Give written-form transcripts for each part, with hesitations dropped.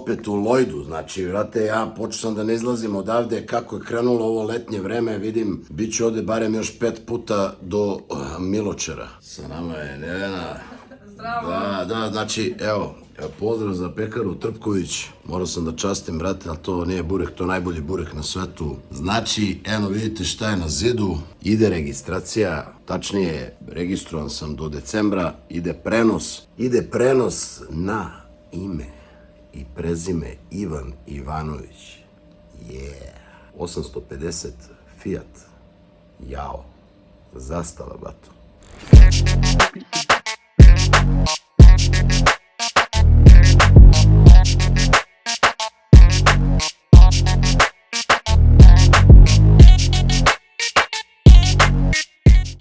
opet u Lloydu, znači, vrate, ja počeo sam da ne izlazim odavde, kako je krenulo ovo letnje vreme, vidim, bit ću ovde barem još 5 puta do Miločara. Sa nama je Nevena. Zdravo. Da, znači, evo, pozdrav za pekaru Trpković, morao sam da častim, brate, ali to nije burek, to je najbolji burek na svetu. Znači, eno, vidite šta je na zidu, ide registracija, tačnije, registrovan sam do decembra, ide prenos na ime i prezime Ivan Ivanović. Yeah. 850 Fiat. Jao. Zastava, bato.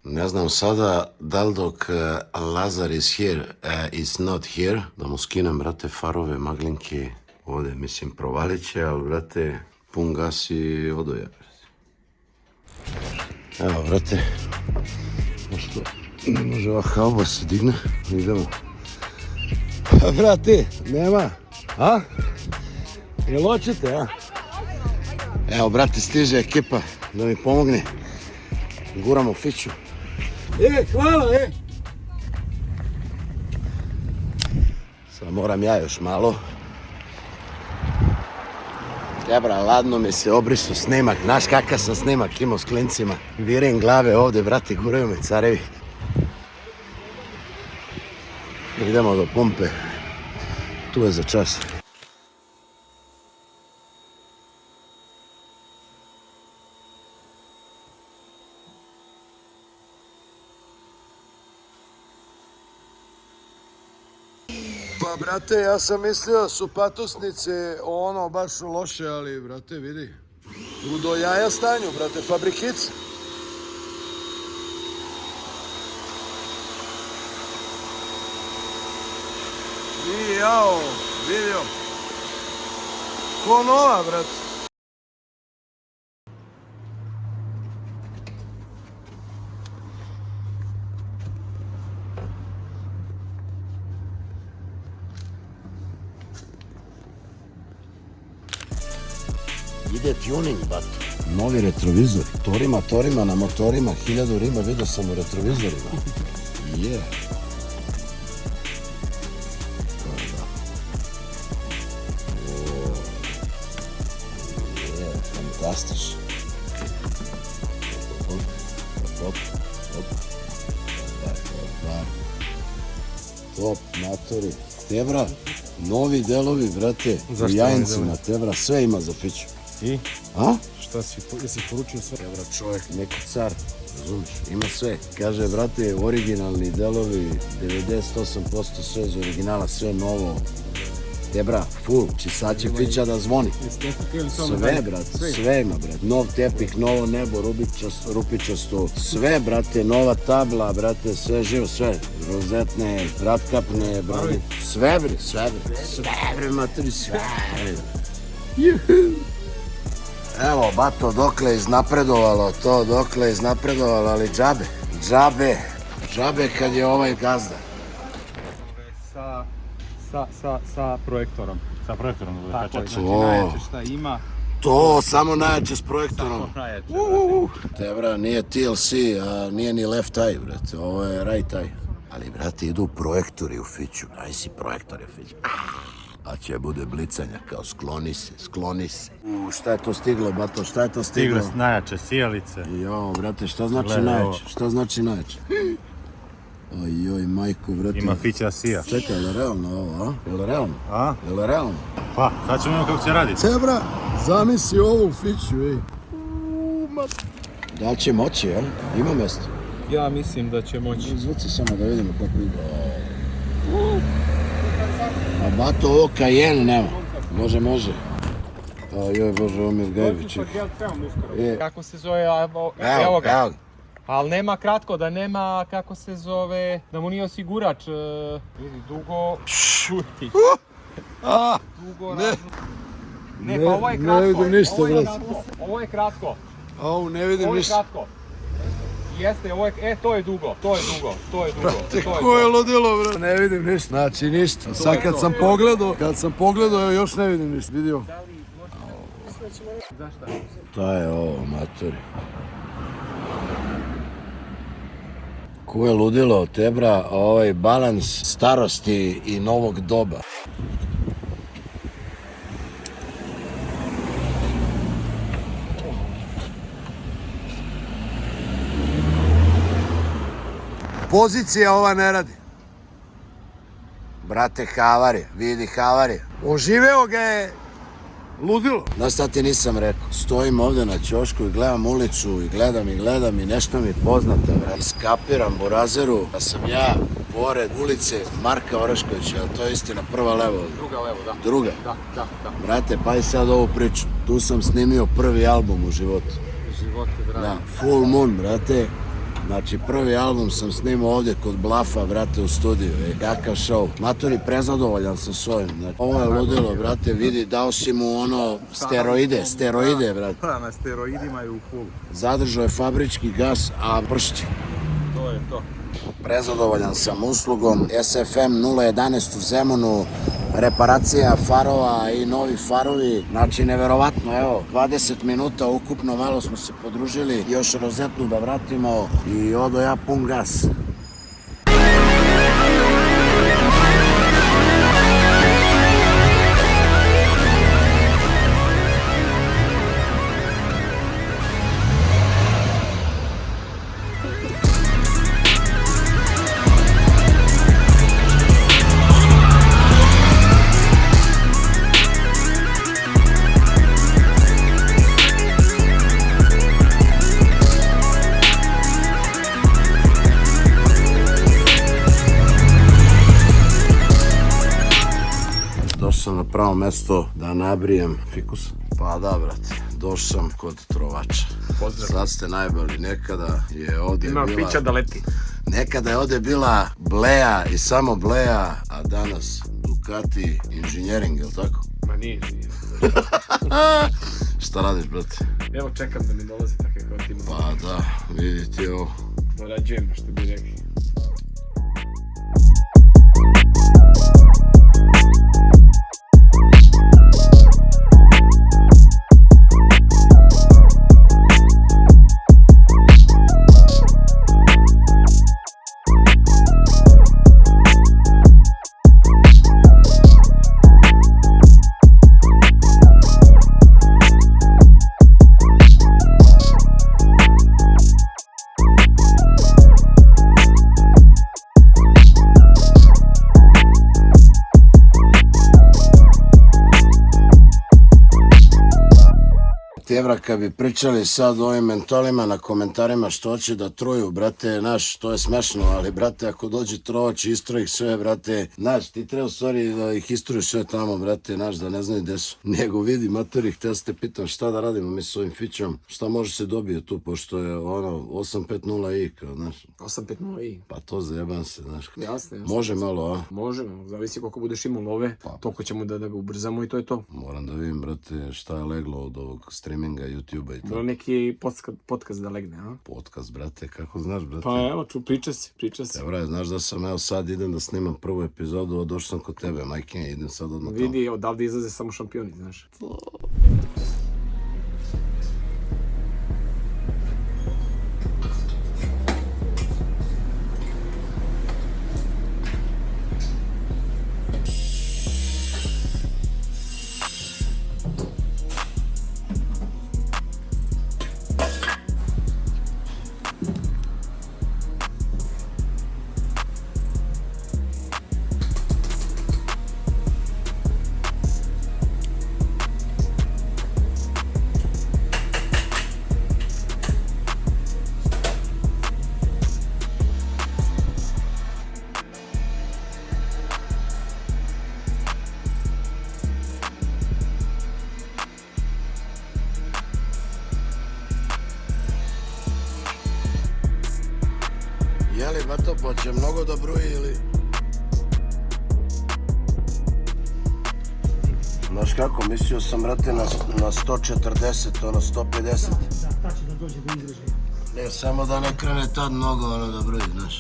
Ne znam sada da li dok Lazar is here, is not here, da mu skinem, brate, farove, maglinke, ovdje, mislim, provalit će, ali, brate, pun gas i odoja. Evo, brate, pošto ne može ova hauba se digne, idemo. Pa, brate, nema, a? Jel hoćete, a? Evo, brate, stiže ekipa da mi pomogne. Guramo fiću. Hvala, Sad moram ja još malo. Jebra, ladno mi se obrisu snimak. Znaš kakav sam snimak imao s klincima. Virim glave ovde, brate, guraju me carevi. Idemo do pumpe. Tu je za čas. Pa, brate, ja sam mislio su patosnice ono baš loše, ali, brate, vidi. U do jaja stanju, brate, fabrikice. I jao, vidio. Ko nova, brate. Ide tuning, bato. Novi retrovizor. Torima na motorima, 1000 rima vidio sam u retrovizorima. Je. Je, fantastično. Top, matori. Tebra, novi delovi, brate, u Jajincima, Tebra, sve ima za fiću. I? A? Šta si poručio sve? Tebra, čovjek, neki car, razumiješ, ima sve. Kaže, brate, originalni delovi, 98% sve iz originala, sve novo. Tebra, full, čisaće fića da zvoni. Sve, brate, sve ima, brate. Nov tepih, novo nebo, rupičasto, sve, brate, nova tabla, brate, sve živo, sve. Rozetne, ratkapne, brate, sve, bre, materi, sve, bre. Evo, bato, dokle je iznapredovalo to, ali džabe kad je ovaj gazda. Sa projektorom. Sa projektorom da Tako je, kačak. znači najjače šta ima. To, samo najjače s projektorom. Tako najjače. Tebra, nije TLC, a nije ni left eye, brate, ovo je right eye. Ali, brate, idu projektori u fiću, daj si projektori u fiću. A će bude blicanja, kao skloni se. Šta je to stiglo, bato, šta je to stiglo? Stiglo najjače sijalice. Jo, brate, šta znači Gledaj najjače? Šta znači najjače? Ojoj, majko, brate. Ima fića sija. Čekaj, je li realno ovo, a? Je li realno? A? Je li realno? Pa, sad ćemo imamo kako će raditi. Cebra, zamisli ovo u fiću, ej. Da li će moći, jel? Ima mjesto. Ja mislim da će moći. Zvuci samo da vidimo kako ide. A bato, ovo Cayenne nema. Može. Joj, Bože, Omir Gajbić. Kako se zove, evo ga. Ali nema kratko, da nema, kako se zove, da mu nije osigurač. Vidi, dugo... Šuti. Dugo... Ne, pa ovo je kratko. Ne vidim ništa, brate. Ovo je kratko. Au, ne vidim ništa. Ovo je kratko. Jeste, ovo je, to je dugo, to je dugo, to je dugo. Brate, to je ko je to. ludilo, bro? Ne vidim ništa. Znači ništa. Sad je kad to. sam pogledao, evo još ne vidim ništa. Vidio? Zašta? Šta je ovo, matori? Ko je ludilo, tebra, ovaj balans starosti i novog doba. Pozicija ova ne radi. Brate, havarija, vidi havarija. Oživeo ga je ludilo. Znaš šta ti nisam rekao? Stojim ovdje na ćošku i gledam ulicu i gledam i nešto mi poznato. Iskapiram Burazeru da sam ja pored ulice Marka Oreškovića, ali to je istina, prva levo. Druga levo, da. Druga? Da. Brate, pa i sad ovu priču. Tu sam snimio prvi album u životu. Živote, brate. Da, Full Moon, brate. Znači, prvi album sam snimao ovdje kod Blafa, brate, u studiju. Kakav show. Matori, prezadovoljan sam s ovim. Znači, ovo je ludilo, brate, vidi, dao si mu ono steroide, brate. Da, na steroidima je u fullu. Zadržao je fabrički gas, a pršći. To je to. Prezadovoljan sam uslugom. SFM 011 u Zemunu, reparacija farova i novi farovi. Znači, neverovatno, evo, 20 minuta ukupno, malo smo se podružili, još rozetnu da vratimo i odo ja pun gas. Došao sam na pravo mesto da nabrijem fikus. Pa da, brate, došao sam kod trovača. Pozdrav. Sad ste najbolji, nekada je ovdje Ima bila... pića da leti. Nekada je ovdje bila Bleja i samo Bleja, a danas Ducati Engineering, jel tako? Ma nije. Šta radiš, brate? Evo čekam da mi dolaze takve kao ti. Pa da, vidite ovo. Dorađujem, što bi rekli. Tevra, kad bi pričali sad o ovim mentolima na komentarima što će da truju, brate, naš, to je smešno, ali, brate, ako dođe trovač i istroji ih sve, brate, naš, ti treba u stvari da ih istruješ sve tamo, brate, naš, da ne znaju gde su. Nego vidi, matori, htio se te pitam šta da radimo mi s ovim fićom, šta može se dobije tu, pošto je ono 850i, kao, znaš. 850i. Pa to zajebam se, znaš. Jasne. Može malo, a? Možemo, zavisi koliko budeš imao love, toliko ćemo da ga ubrzamo i to je to. Moram da vidim, brate, šta je leglo od ovog streaminga, YouTube-a i Bilo to. neki podcast da legne, a? Podcast, brate, kako znaš, brate? Pa evo, priča se. Evo, znaš da sam, evo sad idem da snimam prvu epizodu, došao sam kod tebe, majke, idem sad odmah tamo. Vidi, odavde izlaze samo šampioni, znaš. Jeli, bato, pa će mnogo da bruji ili... Znaš kako, mislio sam, brate, na 140, ono 150. Da, ta će da dođe do izražaja. Ne, samo da ne krene tad mnogo ono da broji, znaš.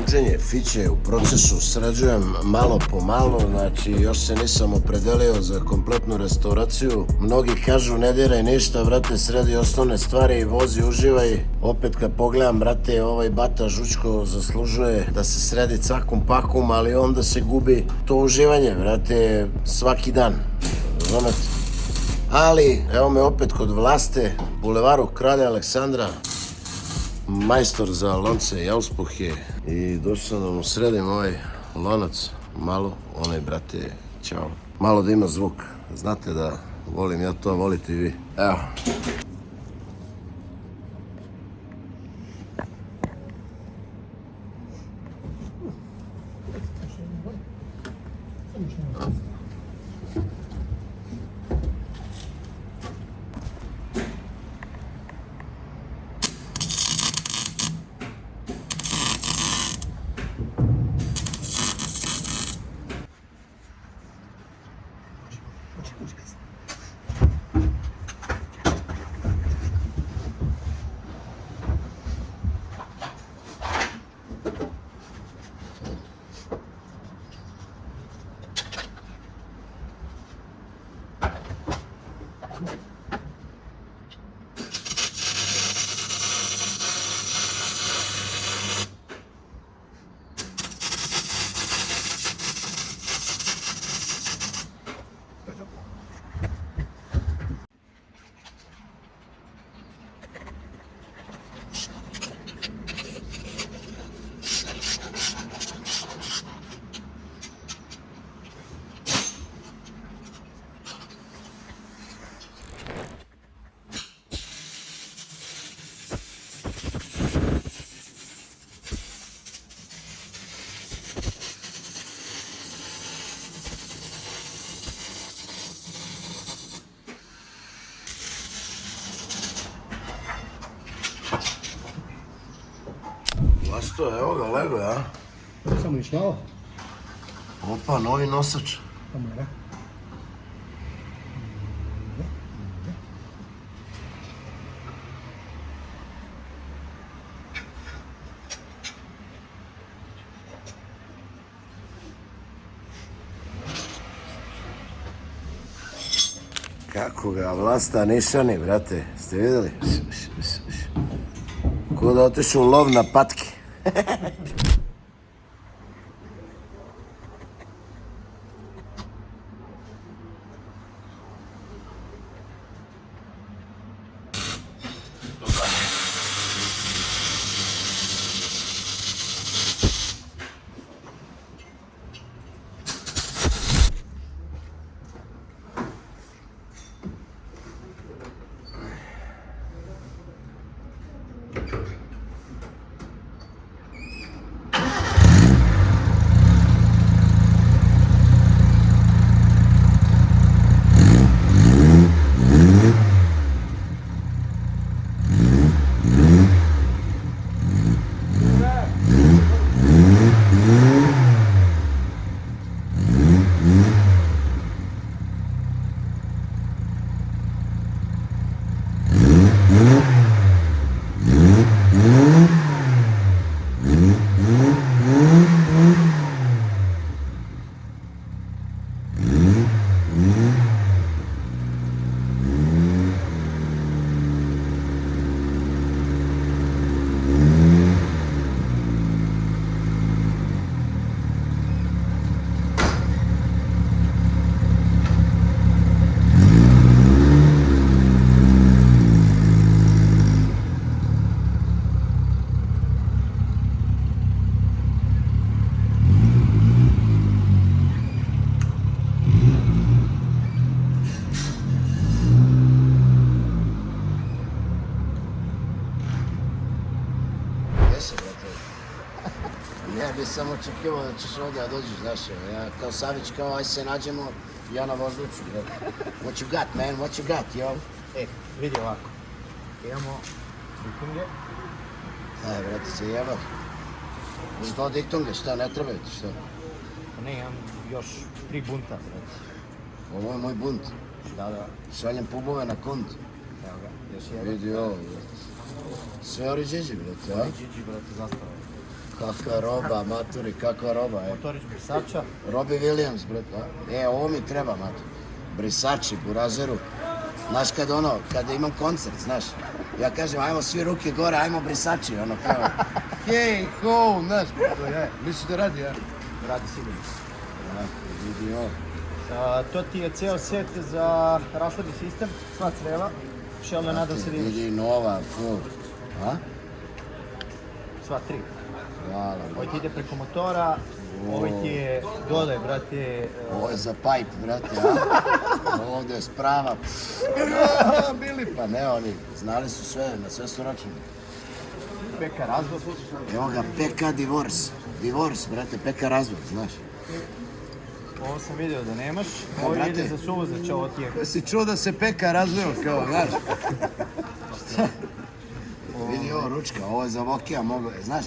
Učenje fiće u procesu sređujem malo po malo, znači još se nisam opredelio za kompletnu restauraciju. Mnogi kažu ne diraj ništa, brate, sredi osnovne stvari i vozi, uživaj. Opet kad pogledam, brate, ovaj Bata Žučko zaslužuje da se sredi cakum pakum, ali onda se gubi to uživanje, brate, svaki dan. Razumete? Ali, evo me opet kod Vlaste, bulevaru Kralja Aleksandra, majstor za lonce i auspuhe, i došao sam da mu sredim ovaj lonac malo, onaj, brate, čao, malo da ima zvuk. Znate da volim ja to, volite i vi. Evo. Vlasto, evo ga, lego, ja? Samo niš malo? Opa, novi nosač. Kamera. Kako ga Vlasta nišani, brate, ste vidjeli? Ko da otišu u lov na patke. nisam očekivao da ćeš ovdje da dođeš, znaš, ja kao Savić, kao aj se nađemo, ja na vožduću, brate. What you got, man, what you got, yo? Vidi ovako. Imamo diktunge. Aj, brate, se jebao. Što diktunge, šta, ne trebaju ti, što? Ne, imam još 3 bunta, brate. Ovo je moj bunt. Da. Šaljem pubove na kont. Evo ga, još jedan. Vidi ovo, brate. Sve ori džiđi, brate, a? Gigi, brate, zastava. Kakva roba, maturi, kakva roba, Motorić brisača. Robbie Williams, brate, a? Ovo mi treba, maturi. Brisači, burazeru. Znaš kad imam koncert, znaš. Ja kažem, ajmo svi ruke gore, ajmo brisači, ono kao. Hej, ho, znaš, misliš da radi, ja? Radi sigurno. Vidi ovo. To ti je ceo set za rashladni sistem, sva creva. Šelno nadam se da imaš. Vidi nova, full. A? Sva 3. Hvala. Ovo ti ide preko motora, ovo ti je dole, brate. Ovo je za pipe, brate, a? Ovdje je sprava. Bili pa, ne oni, znali su sve, na sve su računi. PK razvod. Evo ga, PK Divorce. Divorce, brate, PK razvod, znaš. Ovo sam vidio da nemaš. Ovo brate. ide za suvozač, ovo ti je. Jesi čuo da se PK razveo, kao, znaš? Vidi ovo ručka, ovo je za Vokija, mogu, znaš?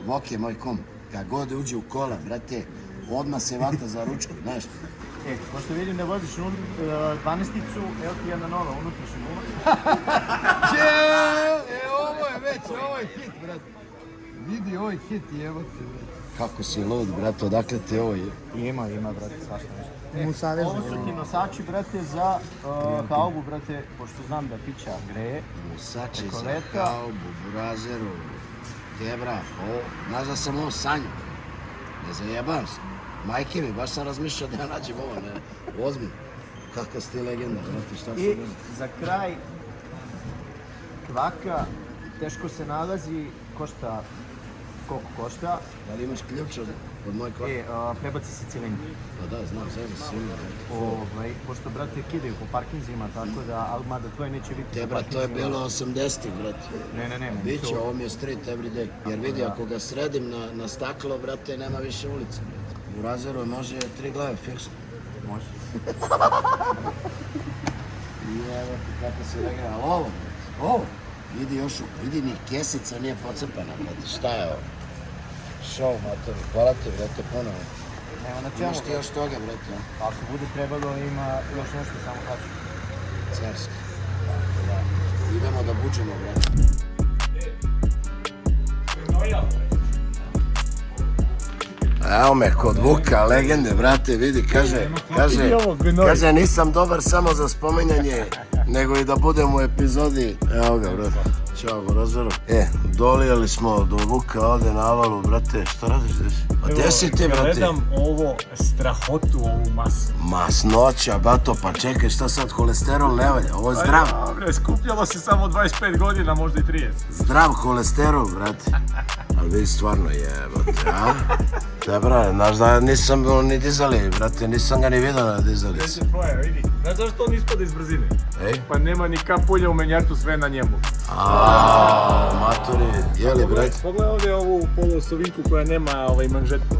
Voki je moj kum. Kad god uđe u kola, brate, odmah se vata za ručku, znaš? Pošto vidim da voziš 12-icu, evo ti jedna nova, unutrašnja nula. Ovo je već, ovo je hit, brate. Vidi, ovo je hit, evo te, brate. Kako si lud, brate, odakle te ovo je? Ima, brate, svašta nešto. Ovo su ti nosači, brate, za haubu, brate, pošto znam da pića greje. Nosači Preko za leta. haubu, burazeru, debra, ovo, znaš da sam ovo sanju. Ne zajebam se. Majke mi, baš sam razmišljao da ja nađem ovo, ne, ozbiljno. Kakva si ti legenda, brate, šta si I legenda? za kraj, kvaka, teško se nalazi, košta koliko košta. Da li imaš ključ od moje kvake? Prebaci se cilindri. Pa da, znam, sve si ima, brate. Pošto, brate, kidaju po parkinzima, tako da, ali mada tvoje neće biti Te, po brat, to je parkinzima. bilo 80-ih, brate. Ne. Biće, ovo mi je street every day. Jer vidi, ako ga sredim na staklo, brate, nema više ulice, brate. U razeru može 3 glave fiksno. Može. I evo ti kako se regra, ali ovo, brate, ovo. Vidi još, vidi ni kesica nije pocepana, brate, šta je ovo? Show, matori, hvala ti, brate, ponovo. Nema na Imaš čemu. ti još toga, brate, a? Ako bude trebalo, ima još nešto, samo kači. Carski. Da. Idemo da buđemo, brate. Evo me kod Vuka, legende, brate, vidi, kaže, nisam dobar samo za spominjanje, nego i da budem u epizodi. Evo ga, brate, čao, Brozoru. Dolijeli smo do Vuka ovde na avalu, brate, šta radiš desi? A gdje si ti, brate? Gledam ovo strahotu, ovu masu. Masnoća, bato, pa čekaj, šta sad, holesterol ne valja, ovo je zdrav. Bre, skupljalo se samo 25 godina, možda i 30. Zdrav holesterol, brate. Ali vi stvarno jebote, a? Te, brate, znaš da nisam ni dizali, brate, nisam ga ni vidio na dizalici. 10 poja, vidi. Znaš zašto on ispada iz brzine? Ej? Pa nema ni kapulja u menjaču, sve na njemu. Maturi, jeli, brate? Pogledaj ovdje ovu poluosovinku koja nema manžetku.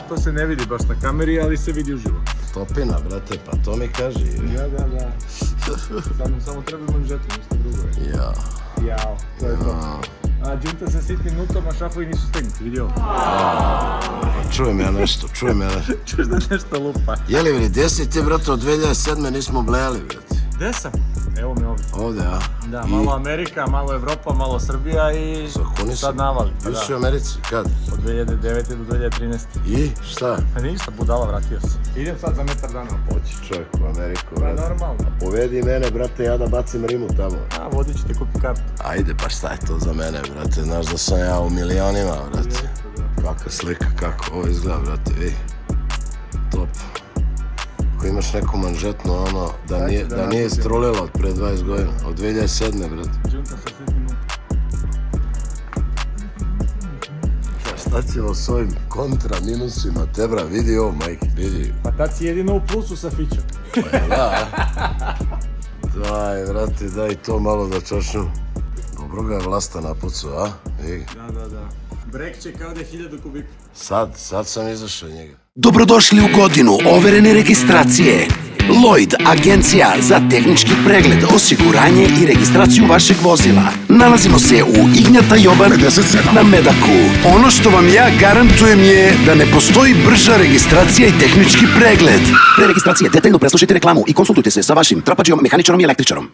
To se ne vidi baš na kameri, ali se vidi uživo. Topina, brate, pa to mi kaži. Da. Samo treba manžetu, ništa drugo je. Ja. Jao, to je to. A džunta sa sitnim nutom, a šafovi nisu stegnuti, vidio? Čujem ja nešto. Čuš da nešto lupa. Jeli, vidi, gdje si ti, brate, od 2007. nismo blejali, brate? Gde sam? Evo me ovdje. Ovdje, a? Da, malo Amerika, malo Evropa, malo Srbija i sad navali. Bili si u Americi, kad? Od 2009. do 2013. I, šta? Pa ništa, budala, vratio se. Idem sad za metar dana. Hoći čovjek u Ameriku, Pa brate. normalno. Povedi mene, brate, ja da bacim rimu tamo. A, vodit ću te kupi kartu. Ajde, pa šta je to za mene, brate, znaš da sam ja u milionima, brate. Kakva slika, kako ovo izgleda, brate, vidi. Top. Ako imaš neku manžetnu, ono, da nije istrulila od pre 20 godina, od 2007. brate. Džunta sa sitnim nutom. Šta ćemo s ovim kontra minusima, te bra, vidi ovo, majke, vidi. Pa tad si jedino u plusu sa fićom. Pa je da, daj, brate, daj to malo da čašnu. Dobro ga je Vlasta napucao, a? Vidi. Da. Brekće kao da je 1000 kubika. Sad sam izašao njega. Dobrodošli u godinu overene registracije. Lloyd, agencija za tehnički pregled, osiguranje i registraciju vašeg vozila. Nalazimo se u Ignjata Joban 57 na Medaku. Ono što vam ja garantujem je da ne postoji brža registracija i tehnički pregled. Pre registracije detaljno preslušajte reklamu i konsultujte se sa vašim trapađijom, mehaničarom i električarom.